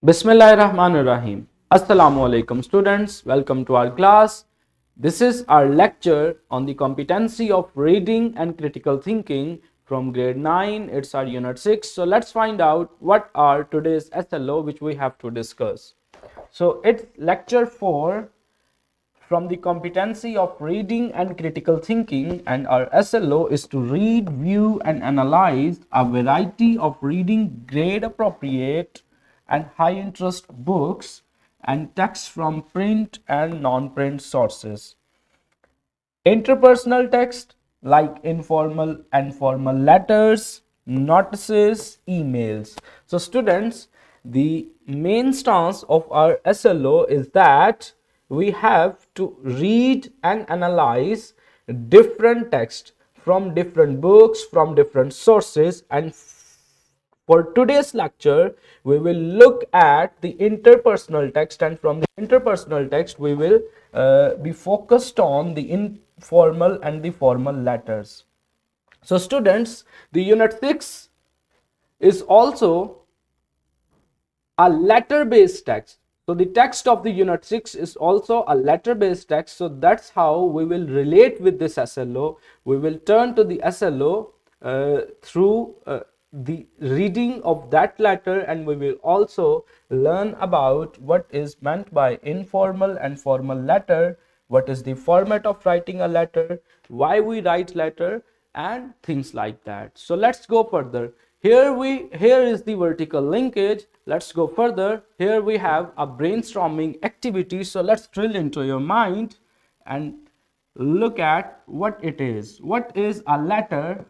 Bismillahirrahmanirrahim. Assalamu alaikum students. Welcome to our class. This is our lecture on the competency of reading and critical thinking from grade 9. It's our unit 6. So let's find out what are today's SLO which we have to discuss. So it's lecture 4 from the competency of reading and critical thinking, and our SLO is to read, view and analyze a variety of reading grade appropriate and high interest books and texts from print and non-print sources. Interpersonal text like informal and formal letters, notices, emails. So students, the main stance of our SLO is that we have to read and analyze different text from different books, from different sources, and for today's lecture, we will look at the interpersonal text, and from the interpersonal text, we will be focused on the informal and the formal letters. So, students, the unit 6 is also a letter based text. So, the text of the unit 6 is also a letter based text. So, that's how we will relate with this SLO. We will turn to the SLO through the reading of that letter, and we will also learn about what is meant by informal and formal letter, what is the format of writing a letter, why we write letter, and things like that. So let's go further. Here is the vertical linkage. Let's go further. Here we have a brainstorming activity. So let's drill into your mind and look at what it is. What is a letter?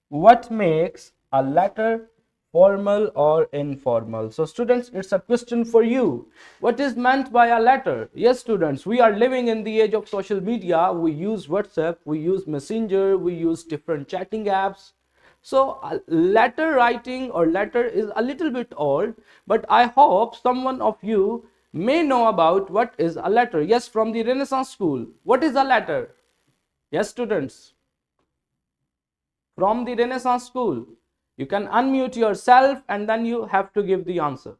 What makes a letter formal or informal? So students, it's a question for you. What is meant by a letter? Yes students, we are living in the age of social media. We use WhatsApp, we use Messenger, we use different chatting apps. So letter writing or letter is a little bit old, but I hope someone of you may know about what is a letter. Yes, from the Renaissance school. What is a letter? Yes students, from the Renaissance school. You can unmute yourself and then you have to give the answer.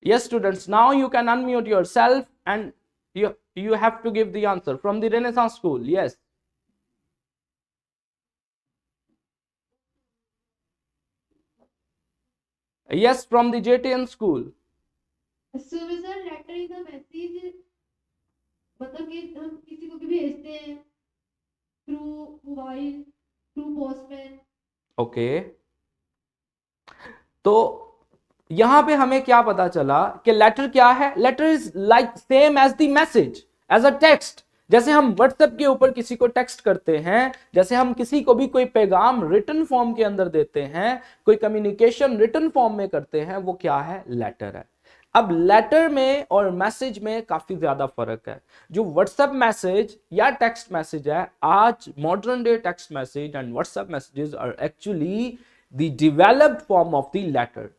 Yes, students, now you can unmute yourself and you have to give the answer. From the Renaissance school, yes. Yes, from the JTN school. So sir, letter is a message, मतलब कि हम किसी को भी भेजते हैं through mobile through postman. Okay, तो यहां पे हमें क्या पता चला कि लेटर क्या है? Letter is like same as the message, as a text. जैसे हम व्हाट्सएप के ऊपर किसी को टेक्स्ट करते हैं, जैसे हम किसी को भी कोई पैगाम रिटन फॉर्म के अंदर देते हैं, कोई कम्युनिकेशन रिटन फॉर्म में करते हैं, वो क्या है? लेटर है. अब लेटर में और मैसेज में काफी ज्यादा फर्क है. जो व्हाट्सएप मैसेज या टेक्स्ट मैसेज है, आज modern day text message and WhatsApp messages are actually the developed form of the letter.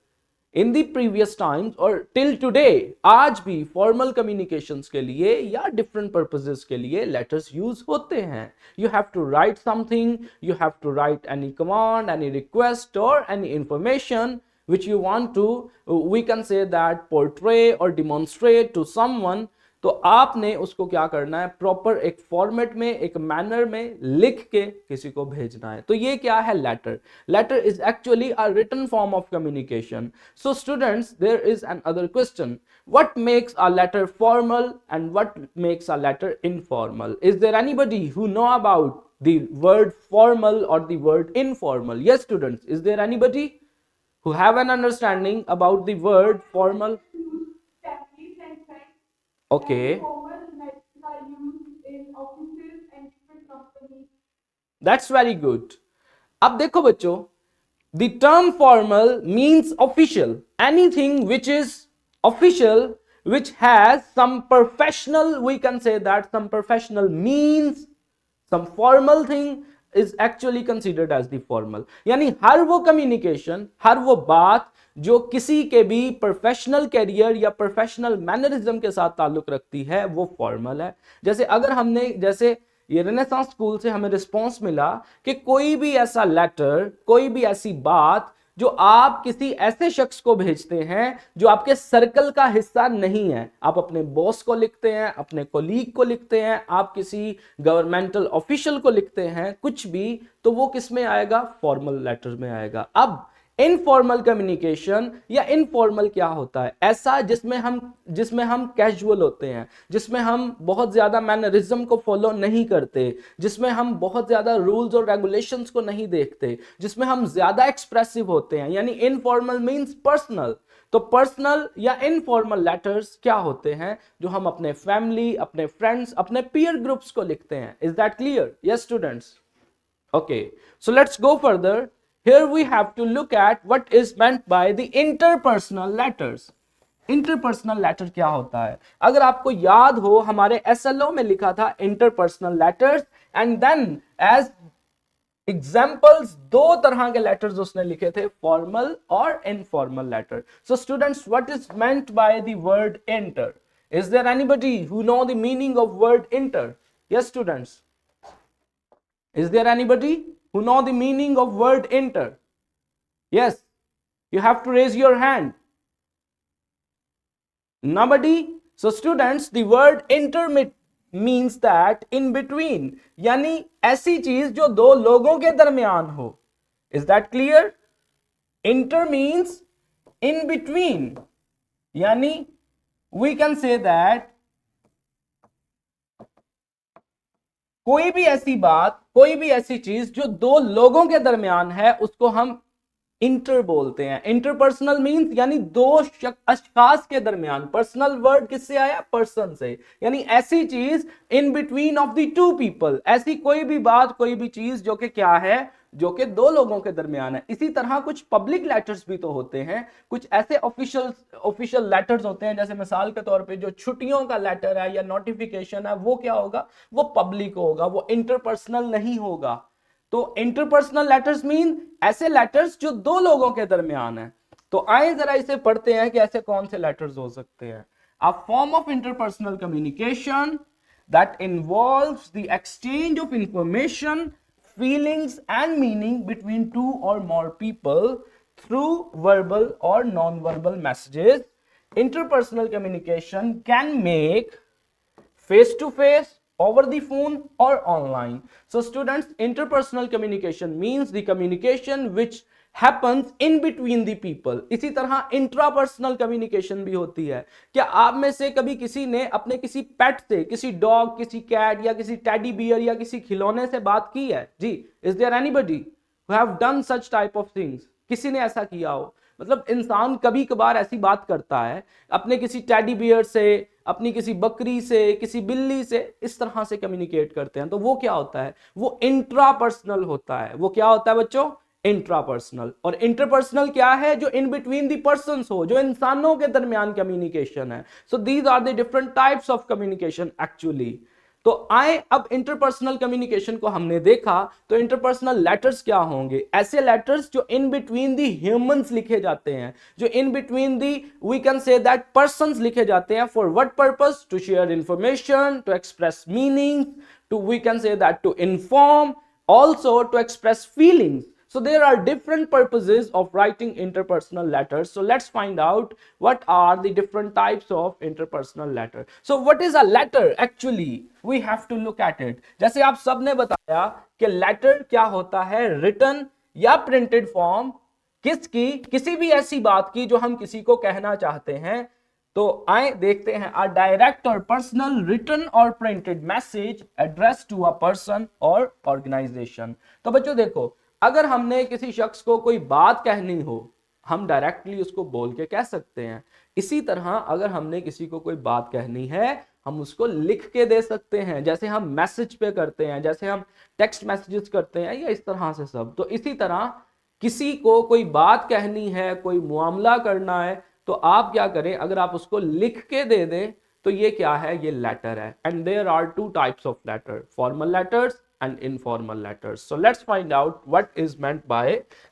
In the previous times और टिल टुडे, आज भी फॉर्मल कम्युनिकेशंस के लिए या डिफरेंट पर्पसेस के लिए लेटर्स यूज होते हैं. You have to write something, you have to write any command, any request और any information which you want to, we can say that, portray or demonstrate to someone. तो आपने उसको क्या करना है? प्रॉपर एक फॉर्मेट में, एक मैनर में लिख के किसी को भेजना है. तो ये क्या है? Letter. Letter is actually a written form of communication. So students, there is another question. What makes a letter formal and what makes a letter informal? Is there anybody who know about the word formal or the word informal? Yes students, is there anybody who have an understanding about the word formal? Families and friends and Okay, formal letters are used in offices and different companies. that's very good. अब देखो बच्चों, the term formal means official. Anything which is official, which has some professional, we can say that some professional means, some formal thing is actually considered as the formal. यानी हर वो communication, हर वो बात जो किसी के भी प्रोफेशनल कैरियर या professional mannerism के साथ ताल्लुक रखती है वो फॉर्मल है। जैसे अगर हमने, जैसे ये रेनेसांस स्कूल से हमें रिस्पांस मिला कि कोई भी ऐसा लेटर, कोई भी ऐसी बात जो आप किसी ऐसे शख्स को भेजते हैं जो आपके सर्कल का हिस्सा नहीं है, आप अपने बॉस को लिखते हैं, अपने कोलीग को लिखते हैं, आप किसी गवर्नमेंटल ऑफिशियल को लिखते हैं, कुछ भी, तो वो किस में आएगा? फॉर्मल लेटर में आएगा। अब इनफॉर्मल कम्युनिकेशन या इनफॉर्मल क्या होता है? ऐसा जिसमें हम कैजुअल होते हैं, जिसमें हम बहुत ज्यादा मैनरिज्म को फॉलो नहीं करते, जिसमें हम बहुत ज्यादा रूल्स और रेगुलेशंस को नहीं देखते, जिसमें हम ज्यादा एक्सप्रेसिव होते हैं, यानी इनफॉर्मल मींस पर्सनल। तो पर्सनल या इनफॉर्मल लेटर्स क्या होते हैं? जो हम अपने फैमिली, अपने फ्रेंड्स, अपने पीयर ग्रुप्स को लिखते हैं। Is that clear? Yes students? Okay, so let's go further. Here we have to look at what is meant by the interpersonal letters. Interpersonal letter क्या होता है? अगर आपको याद हो, हमारे SLO में लिखा था interpersonal letters, and then as examples दो तरह के letters उसने लिखे थे, formal और informal letter. So students, what is meant by the word inter? Is there anybody who know the meaning of word inter? Yes students? Is there anybody who know the meaning of word inter? Yes, you have to raise your hand. Nobody? So students, the word inter means that in between, यानी ऐसी चीज जो दो लोगों के दरमियान हो। Is that clear? Inter means in between, यानी we can say that कोई भी ऐसी बात, कोई भी ऐसी चीज जो दो लोगों के दरमियान है, उसको हम इंटर बोलते हैं। इंटरपर्सनल मींस यानी दो अशखास के दरमियान। पर्सनल वर्ड किससे आया? पर्सन से। यानी ऐसी चीज in between of the two people, ऐसी कोई भी बात, कोई भी चीज जो कि क्या है? जो कि दो लोगों के दरमियान है। इसी तरह कुछ पब्लिक लेटर्स भी तो होते हैं, कुछ ऐसे ऑफिशियल लेटर्स होते हैं, जैसे मिसाल के तौर पे जो छुट्टियों का लेटर है या नोटिफिकेशन है, वो क्या होगा? वो पब्लिक होगा, वो इंटरपर्सनल नहीं होगा। तो इंटरपर्सनल लेटर्स मीन ऐसे लेटर्स जो दो लोगों के दरमियान है। तो आए जरा इसे पढ़ते हैं कि ऐसे कौन से लेटर्स हो सकते हैं। A form of interpersonal communication that involves the exchange of information, feelings and meaning between two or more people through verbal or non-verbal messages. Interpersonal communication can make face to face, over the phone or online. So students, interpersonal communication means the communication which happens in between the people. इसी तरह intrapersonal communication भी होती है। क्या आप में से कभी किसी ने अपने किसी पेट से, किसी डॉग, किसी कैट या किसी टेडी बियर या किसी खिलौने से बात की है? जी, is there anybody who have done such type of things? किसी ने ऐसा किया हो? मतलब इंसान कभी कभार ऐसी बात करता है अपने किसी टेडी बियर से, अपनी किसी बकरी से, किसी बिल्ली से, इस तरह से कम्युनिकेट करते हैं। तो वो क्या होता है? वो इंट्रापर्सनल होता है। वो क्या होता है बच्चों? इंट्रापर्सनल। और इंटरपर्सनल क्या है? जो इन बिटवीन द पर्संस हो, जो इंसानों के दरमियान कम्युनिकेशन है। So these are the different types of communication actually. तो आए अब इंटरपर्सनल कम्युनिकेशन को हमने देखा, तो इंटरपर्सनल लेटर्स क्या होंगे? ऐसे लेटर्स जो इन बिटवीन दी ह्यूमंस लिखे जाते हैं, जो in between the we can say that persons लिखे जाते हैं। For what purpose? To share information, to express meaning, to we can say that to inform, also to express feelings. So there are different purposes of writing interpersonal letters. So let's find out what are the different types of interpersonal letter. So what is a letter actually? We have to look at it. जैसे आप सब ने बताया कि letter क्या होता है? written या printed form किसकी? किसी भी ऐसी बात की जो हम किसी को कहना चाहते हैं। तो आए देखते हैं। अ डायरेक्ट और पर्सनल रिटन और printed message address to a person और ऑर्गेनाइजेशन। तो बच्चों देखो, अगर हमने किसी शख्स को कोई बात कहनी हो, हम डायरेक्टली उसको बोल के कह सकते हैं। इसी तरह अगर हमने किसी को कोई बात कहनी है, हम उसको लिख के दे सकते हैं, जैसे हम मैसेज पे करते हैं, जैसे हम टेक्स्ट मैसेजेस करते हैं, या इस तरह से सब। तो इसी तरह किसी को कोई बात कहनी है, कोई मुआमला करना है, तो आप क्या करें? अगर आप उसको लिख के दे दें तो ये क्या है? ये लेटर है। And there are two types of letter, formal letters and informal letters. So let's find out what is meant by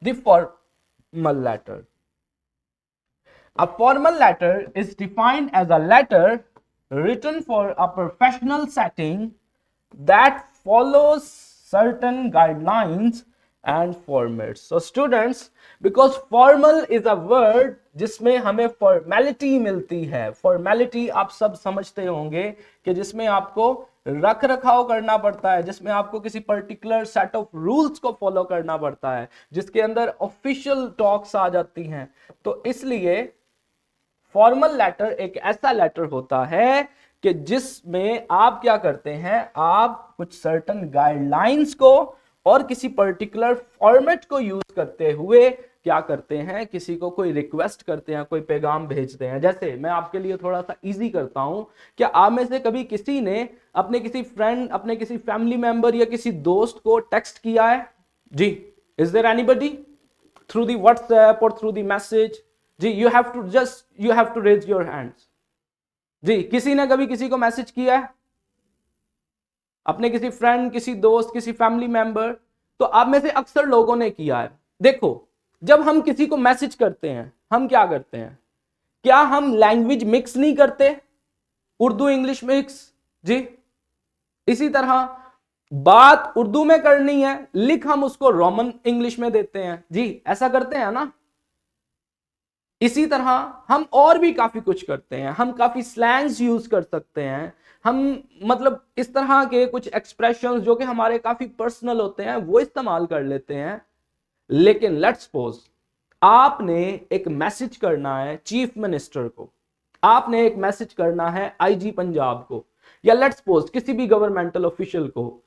the formal letter. A formal letter is defined as a letter written for a professional setting that follows certain guidelines and formats. So students, because formal is a word जिसमें हमें formality मिलती है, formality आप सब समझते होंगे कि जिसमें आपको रख रखाव करना पड़ता है, जिसमें आपको किसी पर्टिकुलर सेट ऑफ रूल्स को फॉलो करना पड़ता है, जिसके अंदर ऑफिशियल टॉक्स आ जाती हैं। तो इसलिए फॉर्मल लेटर एक ऐसा लेटर होता है कि जिसमें आप क्या करते हैं, आप कुछ सर्टन गाइडलाइंस को और किसी पर्टिकुलर फॉर्मेट को यूज करते हुए क्या करते हैं, किसी को कोई रिक्वेस्ट करते हैं, कोई पैगाम भेजते हैं। जैसे मैं आपके लिए थोड़ा सा इजी करता हूं, क्या आप में से कभी किसी ने अपने किसी फ्रेंड, अपने किसी फैमिली मेंबर या किसी दोस्त को टेक्स्ट किया है? जी, is there anybody through the WhatsApp और थ्रू द मैसेज? जी, you have to raise your hands. जी, किसी ने कभी किसी को मैसेज किया है, अपने किसी फ्रेंड, किसी दोस्त, किसी फैमिली मेंबर? तो आप में से अक्सर लोगों ने किया है। देखो, जब हम किसी को मैसेज करते हैं, हम क्या करते हैं? क्या हम लैंग्वेज मिक्स नहीं करते, उर्दू इंग्लिश मिक्स? जी, इसी तरह बात उर्दू में करनी है, लिख हम उसको रोमन इंग्लिश में देते हैं। जी, ऐसा करते हैं ना। इसी तरह हम और भी काफी कुछ करते हैं, हम काफी स्लैंग्स यूज कर सकते हैं, हम मतलब इस तरह के कुछ एक्सप्रेशंस जो कि हमारे काफी पर्सनल होते हैं वो इस्तेमाल कर लेते हैं। लेकिन लेट्स सपोज आपने एक मैसेज करना है चीफ मिनिस्टर को, आपने एक मैसेज करना है आईजी पंजाब को, या लेट्स सपोज किसी भी गवर्नमेंटल ऑफिशियल को।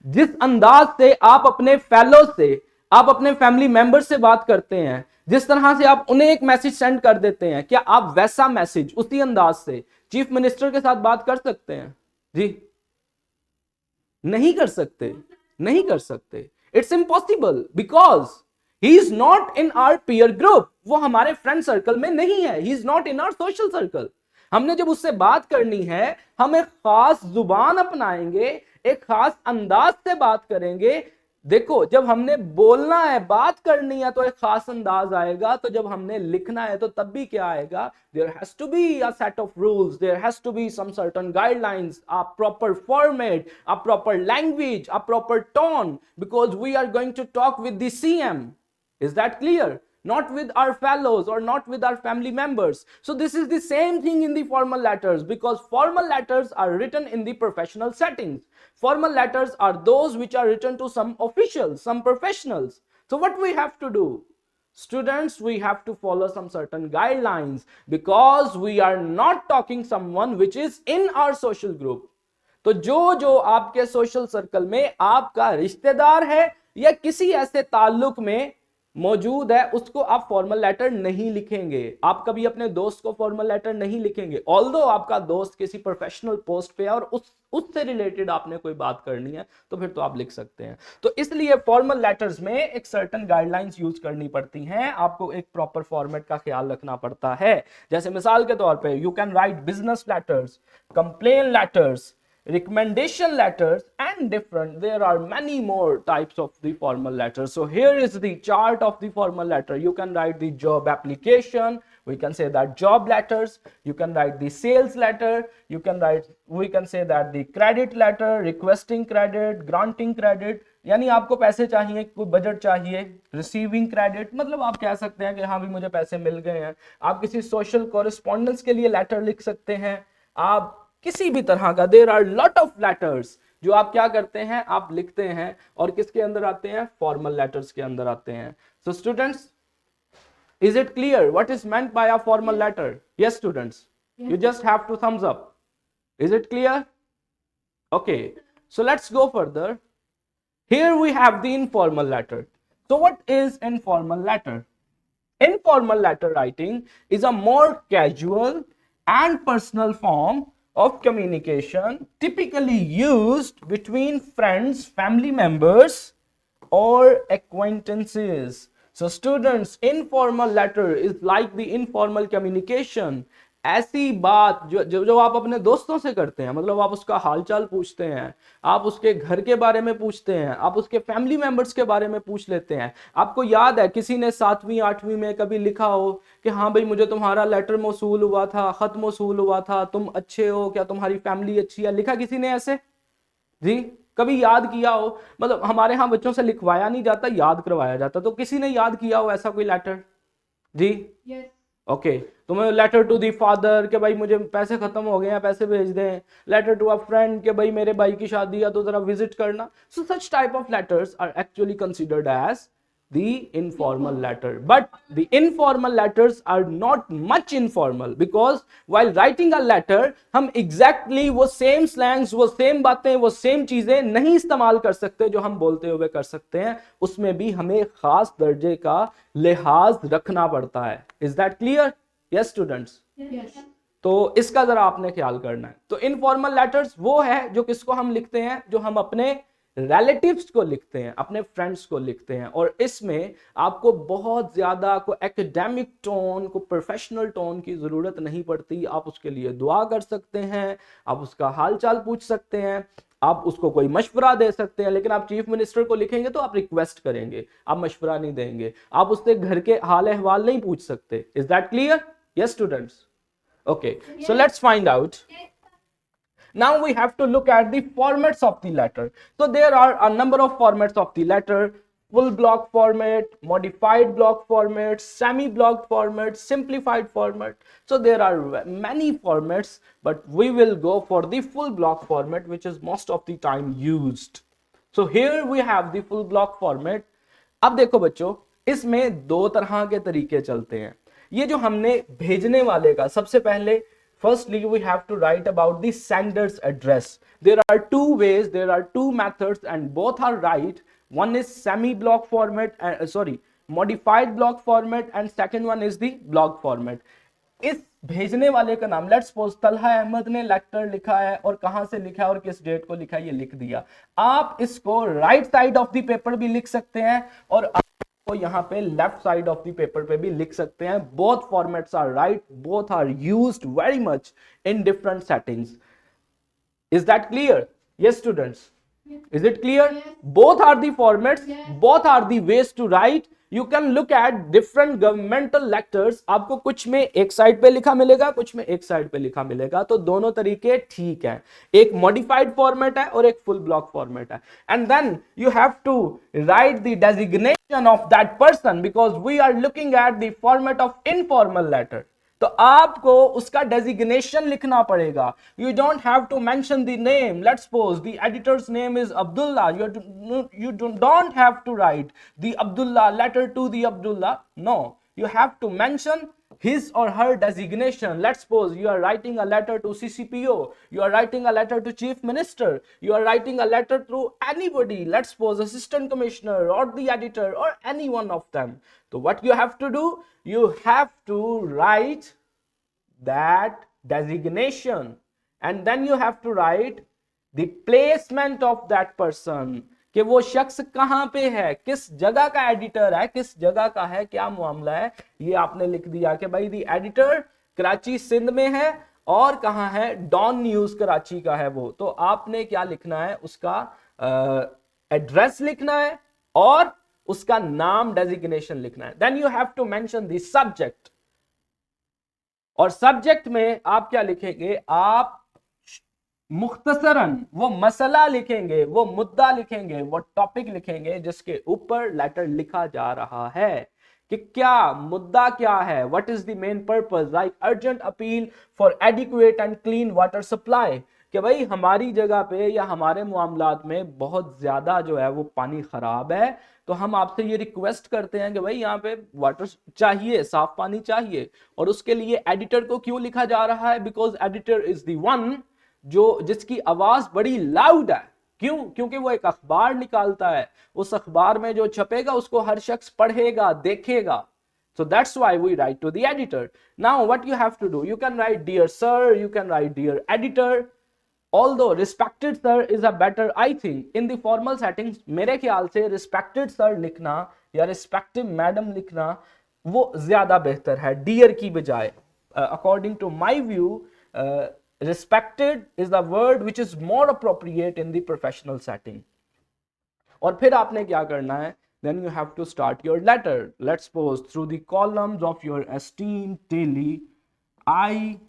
जिस अंदाज से आप अपने फेलो से, आप अपने फैमिली मेंबर से बात करते हैं, जिस तरह से आप उन्हें एक मैसेज सेंड कर देते हैं, क्या आप वैसा मैसेज उसी अंदाज से चीफ मिनिस्टर के साथ बात कर सकते हैं? जी, नहीं कर सकते, नहीं कर सकते। It's impossible because he is not in our peer group. वो हमारे फ्रेंड सर्कल में नहीं है, he is not in our social circle. हमने जब उससे बात करनी है, हम एक खास जुबान अपनाएंगे, एक खास अंदाज से बात करेंगे। देखो, जब हमने बोलना है, बात करनी है, तो एक खास अंदाज आएगा। तो जब हमने लिखना है तो तब भी क्या आएगा? There has to be a set of rules, there has to be some certain guidelines, a proper format, a proper language, a proper tone, because we are going to talk with the CM. Is that clear? Not with our fellows or not with our family members. So this is the same thing in the formal letters, because formal letters are written in the professional settings. Formal letters are those which are written to some officials, some professionals. So what we have to do? Students, we have to follow some certain guidelines, because we are not talking someone which is in our social group. तो जो आपके social circle में आपका रिश्तेदार है या किसी ऐसे ताल्लुक में मौजूद है, उसको आप फॉर्मल लेटर नहीं लिखेंगे। आप कभी अपने दोस्त को फॉर्मल लेटर नहीं लिखेंगे, ऑल्दो आपका दोस्त किसी प्रोफेशनल पोस्ट पे है और उससे रिलेटेड आपने कोई बात करनी है, तो फिर तो आप लिख सकते हैं। तो इसलिए फॉर्मल लेटर्स में एक सर्टेन गाइडलाइंस यूज करनी पड़ती हैं, आपको एक प्रॉपर फॉर्मेट का ख्याल रखना पड़ता है। जैसे मिसाल के तौर पे you can write business letters, complain letters, recommendation letters, and different, there are many more types of the formal letters. So here is the chart of the formal letter. You can write the job application, we can say that job letters, you can write the sales letter, you can write, we can say that the credit letter, requesting credit, granting credit, यानी आपको पैसे चाहिए, कोई budget चाहिए, receiving credit, मतलब आप कह सकते हैं कि हाँ भी मुझे पैसे मिल गए हैं। आप किसी सोशल कॉरेस्पॉन्डेंस के लिए लेटर लिख सकते हैं, आप किसी भी तरह का, there are lot of letters जो आप क्या करते हैं, आप लिखते हैं, और किसके अंदर आते हैं? फॉर्मल लेटर्स के अंदर आते हैं। So students, is it clear what is meant by a formal letter? Yes students, you just have to thumbs up. Is it clear? Okay, so let's go further. Here we have the informal letter. So what is informal letter? Informal letter writing is a more casual and personal form of communication, typically used between friends, family members, or acquaintances. So students, informal letter is like the informal communication, ऐसी बात जो आप अपने दोस्तों से करते हैं, मतलब आप उसका हालचाल पूछते हैं, आप उसके घर के बारे में पूछते हैं, आप उसके फैमिली मेंबर्स के बारे में पूछ लेते हैं। आपको याद है किसी ने 7वीं 8वीं में कभी लिखा हो कि हाँ भाई मुझे तुम्हारा लेटर मौसूल हुआ था, खत मौसूल हुआ था, तुम अच्छे हो क्या, तुम्हारी फैमिली अच्छी है, लिखा किसी ने ऐसे? जी, कभी याद किया हो? मतलब हमारे यहाँ बच्चों से लिखवाया नहीं जाता, याद करवाया जाता। तो किसी ने याद किया हो ऐसा कोई लेटर? जी, यस। ओके। तुम्हें लेटर टू दी फादर के भाई मुझे पैसे खत्म हो गए हैं, पैसे भेज दें। लेटर टू अ फ्रेंड के भाई मेरे भाई की शादी है तो जरा विजिट करना। So such type of letters are actually considered as the informal letter, but the informal letters are not much informal, because while writing a letter हम exactly वो same slangs, वो same बातें, वो same चीजें नहीं इस्तेमाल कर सकते जो हम बोलते हुए कर सकते हैं। उसमें भी हमें खास दर्जे का लिहाज रखना पड़ता है। Is that clear? Yes students? Yes. तो इसका जरा आपने ख्याल करना है। तो इनफॉर्मल लेटर्स वो है जो किसको हम लिखते हैं, जो हम अपने रिलेटिव्स को लिखते हैं, अपने फ्रेंड्स को लिखते हैं। और इसमें आपको बहुत ज्यादा को एकेडमिक टोन, को प्रोफेशनल टोन की जरूरत नहीं पड़ती। आप उसके लिए दुआ कर सकते हैं, आप उसका हालचाल पूछ सकते हैं, आप उसको कोई मशवरा दे सकते हैं। लेकिन आप चीफ मिनिस्टर को लिखेंगे तो आप रिक्वेस्ट करेंगे, आप मशवरा नहीं देंगे। आप उससे घर के हाल अहवाल नहीं पूछ सकते। Is that clear? Yes students? Okay, so let's find out. Now we have to look at the formats of the letter. So there are a number of formats of the letter: full block format, modified block format, semi block format, simplified format. So there are many formats, but we will go for the full block format, which is most of the time used. So here we have the full block format. अब देखो बच्चों, इसमें दो तरह के तरीके चलते हैं। ये जो हमने भेजने वाले का, सबसे पहले firstly we have to write about the sender's address. There are two ways, there are two methods, and both are right. One is semi block format, modified block format, and second one is the block format. इस भेजने वाले का नाम, let's suppose Talha Ahmad ने letter लिखा है और कहां से लिखा है और किस डेट को लिखा है ये लिख दिया। आप इसको right side of the paper भी लिख सकते हैं और तो यहां पे left side of the paper पे भी लिख सकते हैं। Both formats are right, both are used very much in different settings. Is that clear? Yes students? Is it clear? Yes. Both are the formats, Yes. both are the ways to write. You can look at different governmental letters. आपको कुछ में एक side पे लिखा मिलेगा, कुछ में एक साइड पे लिखा मिलेगा, तो दोनों तरीके ठीक है। एक मॉडिफाइड फॉर्मेट है और एक फुल ब्लॉक फॉर्मेट है। And then you have to write the designation of that person, because we are looking at the format of informal letter. तो आपको उसका डेजिग्नेशन लिखना पड़ेगा। You don't have to mention the name. Let's suppose the editor's name is Abdullah, you don't have to write the Abdullah letter to the Abdullah. No, you have to mention his or her designation. Let's suppose you are writing a letter to CCPO, you are writing a letter to chief minister, you are writing a letter to anybody, let's suppose assistant commissioner or the editor or any one of them. So what you have to do, you have to write that designation, and then you have to write the placement of that person, कि वो शख्स कहां पे है, किस जगह का editor है, किस जगह का है, क्या मामला है, ये आपने लिख दिया कि भाई दी एडिटर कराची सिंध में है और कहां है, डॉन न्यूज कराची का है वो। तो आपने क्या लिखना है, उसका एड्रेस लिखना है और उसका नाम, डेजिग्नेशन लिखना है। Then you have to mention the subject, और सब्जेक्ट में आप क्या लिखेंगे, आप मुख्तसरन वो मसला लिखेंगे, वो मुद्दा लिखेंगे, वो टॉपिक लिखेंगे जिसके ऊपर लेटर लिखा जा रहा है कि क्या मुद्दा क्या है, what is the main purpose, like urgent appeal for adequate and clean water supply, कि भाई हमारी जगह पे या हमारे मामलात में बहुत ज्यादा जो है वो पानी खराब है, तो हम आपसे ये रिक्वेस्ट करते हैं कि भाई यहाँ पे वाटर चाहिए, साफ पानी चाहिए। और उसके लिए एडिटर को क्यों लिखा जा रहा है, because editor is the one जो जिसकी आवाज बड़ी लाउड है। क्यों? क्योंकि वो एक अखबार निकालता है, उस अखबार में जो छपेगा उसको हर शख्स पढ़ेगा, देखेगा। So that's why we write to the editor. Now what you have to do, you can write dear sir, you can write dear editor, although respected sir is a better, I think in the formal settings मेरे ख्याल से respected sir लिखना या respected madam लिखना वो ज्यादा बेहतर है dear की बजाय। according to my view, respected is the word which is more appropriate in the professional setting. और फिर आपने क्या करना है, then you have to start your letter. Let's suppose through the columns of your esteemed daily, I,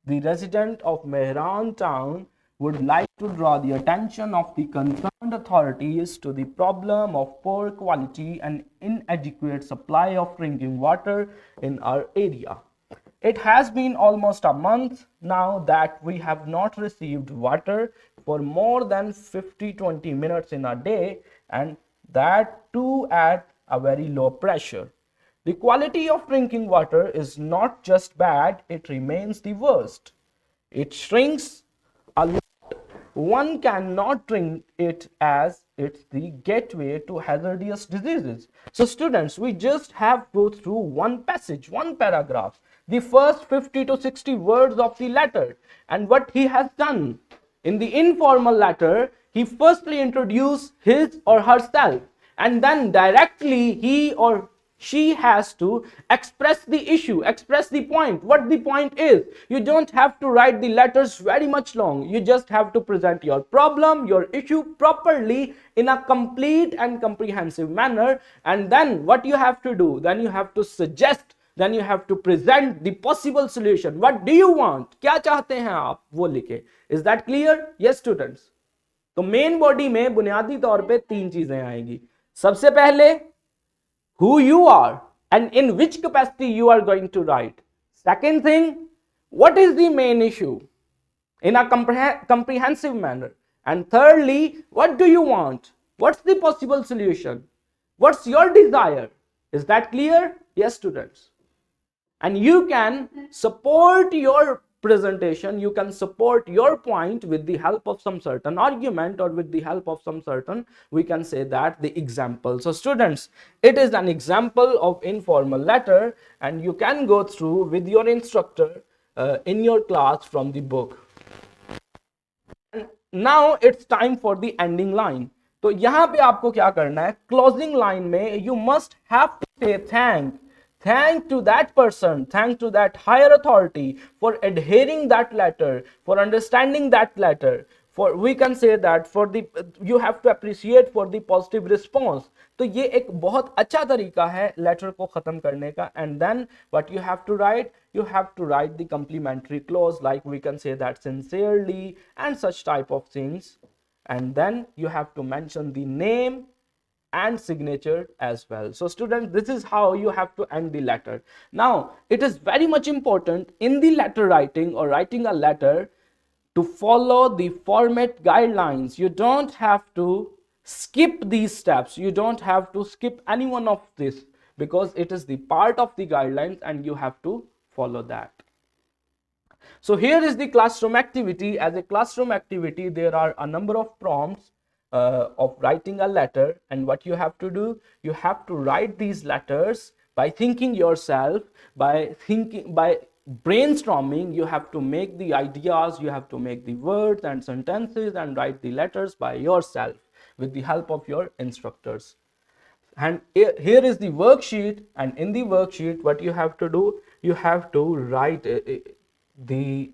the resident of Mehran town, would like to draw the attention of the concerned authorities to the problem of poor quality and inadequate supply of drinking water in our area. It has been almost a month now that we have not received water for more than 50-20 minutes in a day, and that too at a very low pressure. The quality of drinking water is not just bad, it remains the worst. It shrinks a lot. One cannot drink it as it's the gateway to hazardous diseases. So students, we just have to go through one passage, one paragraph, the first 50 to 60 words of the letter. And what he has done in the informal letter, he firstly introduced his or herself, and then directly he or she has to express the issue, express the point, what the point is. You don't have to write the letters very much long. You just have to present your problem, your issue properly in a complete and comprehensive manner. And then what you have to do, then you have to suggest, then you have to present the possible solution. What do you want? क्या चाहते हैं आप, वो लिखे. Is that clear? Yes students. तो main body में बुनियादी तौर पे 3 चीजें आएंगी. सबसे पहले who you are and in which capacity you are going to write. Second thing, what is the main issue in a comprehensive manner. And thirdly, what do you want? What's the possible solution? What's your desire? Is that clear? Yes students. And you can support your presentation, you can support your point with the help of some certain argument, or with the help of some certain, we can say that, the example. So students, it is an example of informal letter, and you can go through with your instructor in your class from the book. And now it's time for the ending line. तो यहाँ पे आपको क्या करना है, closing line में you must have to say thank to that person, thank to that higher authority for adhering that letter, for understanding that letter, for, we can say that, for the, you have to appreciate for the positive response. तो ये एक बहुत अच्छा तरीका है letter को खत्म करने का. And then what you have to write, you have to write the complimentary clause, like we can say that sincerely and such type of things. And then you have to mention the name and signature as well. So students, this is how you have to end the letter. Now it is very much important in the letter writing or writing a letter to follow the format guidelines. You don't have to skip these steps, you don't have to skip any one of this, because it is the part of the guidelines and you have to follow that. So here is the classroom activity. As a classroom activity, there are a number of prompts of writing a letter, and what you have to do, you have to write these letters by thinking yourself, by brainstorming. You have to make the ideas, you have to make the words and sentences and write the letters by yourself with the help of your instructors. And here is the worksheet, and in the worksheet what you have to do, you have to write the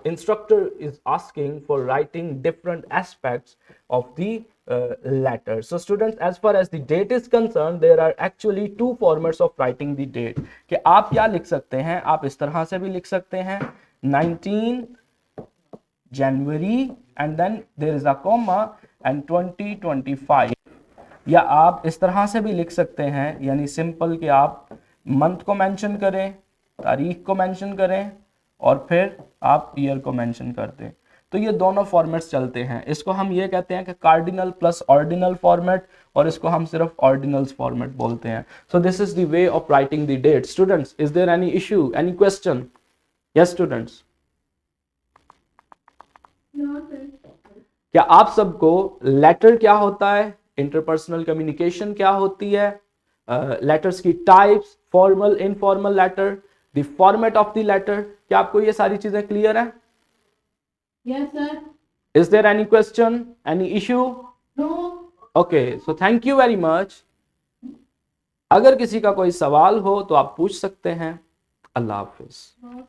instructor is asking for writing different aspects of the letter. So students, as far as the date is concerned, there are actually 2 formats of writing the date. कि आप क्या लिख सकते हैं, आप इस तरह से भी लिख सकते हैं 19 January and then there is a comma and 2025, या आप इस तरह से भी लिख सकते हैं, यानी सिंपल कि आप मंथ को मेंशन करें, तारीख को मेंशन करें और फिर आप ईयर को मेंशन कर दें. तो ये दोनों फॉर्मेट्स चलते हैं. इसको हम ये कहते हैं कि कार्डिनल प्लस ऑर्डिनल फॉर्मेट, और इसको हम सिर्फ ऑर्डिनल्स फॉर्मेट बोलते हैं. So this is the way of writing the date. Students, is there any issue, any question? Yes students. क्या आप सबको लेटर क्या होता है, इंटरपर्सनल कम्युनिकेशन क्या होती है, लेटर्स की types, formal, informal letter, the format of the letter, क्या आपको ये सारी चीजें क्लियर है? Yes, sir. Is there any question, any issue? No. Okay, so thank you very much. अगर किसी का कोई सवाल हो तो आप पूछ सकते हैं. अल्लाह हाफिज। बहुत